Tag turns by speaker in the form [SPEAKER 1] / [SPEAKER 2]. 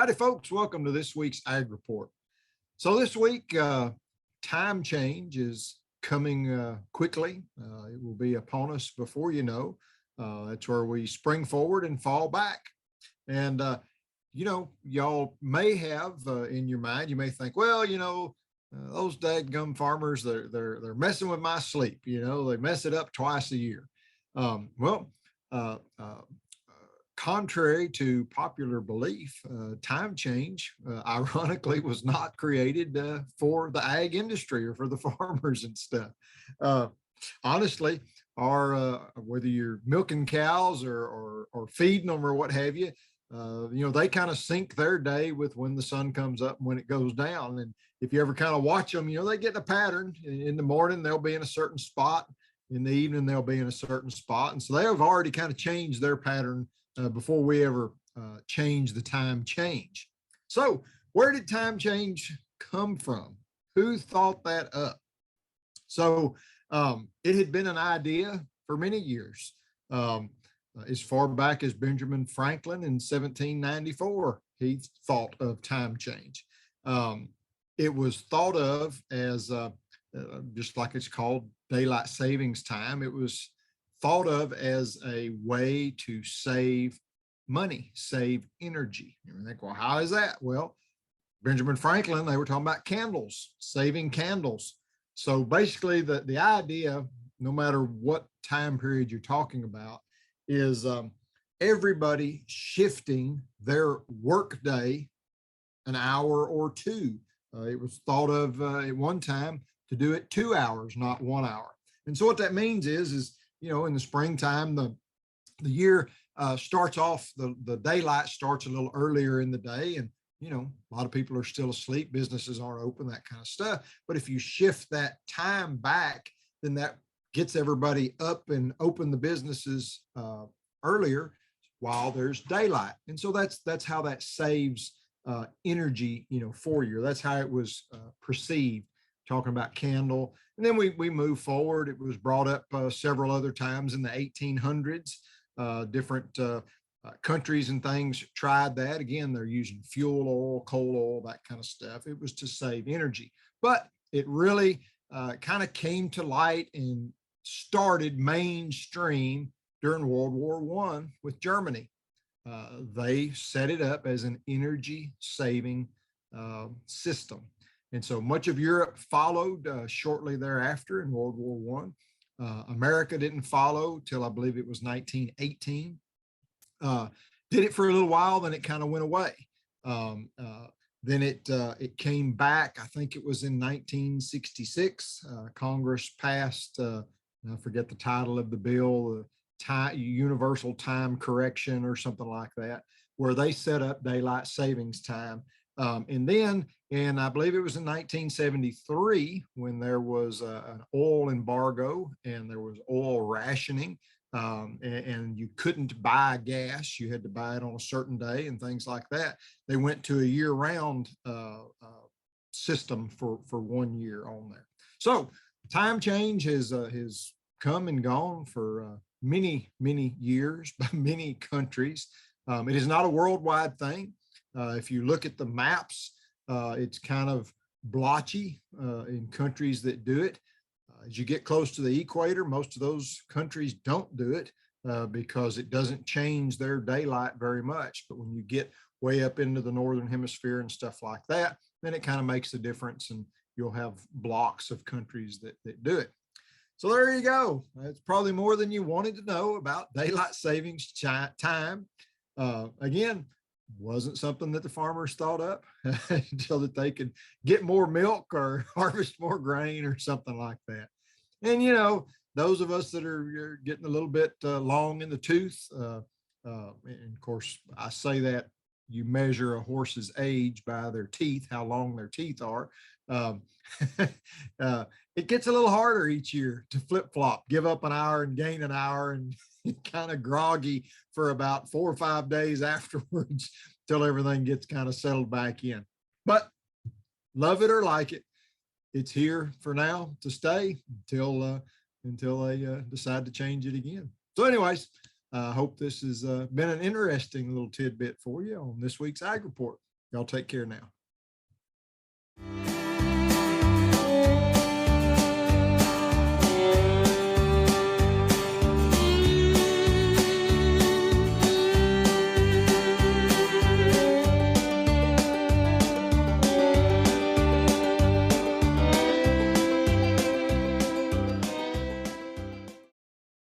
[SPEAKER 1] Howdy, folks. Welcome to this week's Ag Report. So this week, time change is coming quickly. It will be upon us before you know. It's where we spring forward and fall back. And, y'all may have in your mind, you may think, well, those dadgum farmers, they're messing with my sleep. They mess it up twice a year. Uh, uh, Contrary to popular belief, time change, ironically, was not created for the ag industry or for the farmers and stuff. Uh, Honestly, whether you're milking cows or feeding them or what have you, they kind of sync their day with when the sun comes up and when it goes down. And if you ever kind of watch them, they get a pattern. In the morning, they'll be in a certain spot. In the evening, they'll be in a certain spot. And so they have already kind of changed their pattern before we ever change the time change. So where did time change come from? Who thought that up? So it had been an idea for many years. As far back as Benjamin Franklin in 1794, he thought of time change. It was thought of as just like it's called daylight savings time. It was thought of as a way to save money, save energy. You think, well, how is that? Well, Benjamin Franklin, they were talking about candles, saving candles. So basically the idea, no matter what time period you're talking about, is everybody shifting their work day an hour or two. It was thought of at one time to do it 2 hours, not 1 hour. And so what that means is in the springtime, the year starts off, the daylight starts a little earlier in the day. And, a lot of people are still asleep, businesses aren't open, that kind of stuff. But if you shift that time back, then that gets everybody up and open the businesses earlier while there's daylight. And so that's how that saves energy, for you. That's how it was perceived, talking about candle. And then we move forward. It was brought up several other times in the 1800s. Different countries and things tried that. Again, they're using fuel oil, coal oil, that kind of stuff. It was to save energy. But it really kind of came to light and started mainstream during World War I with Germany. They set it up as an energy saving system. And so much of Europe followed shortly thereafter in World War I. America didn't follow till I believe it was 1918. Did it for a little while, then it kind of went away. Then it came back. I think it was in 1966. Congress passed, I forget the title of the bill, Universal Time Correction or something like that, where they set up daylight savings time. And then, and I believe it was in 1973 when there was an oil embargo and there was oil rationing, and you couldn't buy gas. You had to buy it on a certain day and things like that. They went to a year-round system for 1 year on there. So time change has come and gone for many years by many countries. It is not a worldwide thing. If you look at the maps, it's kind of blotchy in countries that do it. As you get close to the equator, most of those countries don't do it because it doesn't change their daylight very much. But when you get way up into the northern hemisphere and stuff like that, then it kind of makes a difference, and you'll have blocks of countries that do it. So there you go. It's probably more than you wanted to know about daylight savings time. Again, wasn't something that the farmers thought up until that they could get more milk or harvest more grain or something like that. And, those of us that are getting a little bit long in the tooth, and of course, I say that you measure a horse's age by their teeth, how long their teeth are. It gets a little harder each year to flip-flop, give up an hour and gain an hour, and kind of groggy for about 4 or 5 days afterwards till everything gets kind of settled back in. But love it or like it, it's here for now to stay until they decide to change it again. So anyways, I hope this has been an interesting little tidbit for you on this week's Ag Report. Y'all take care now.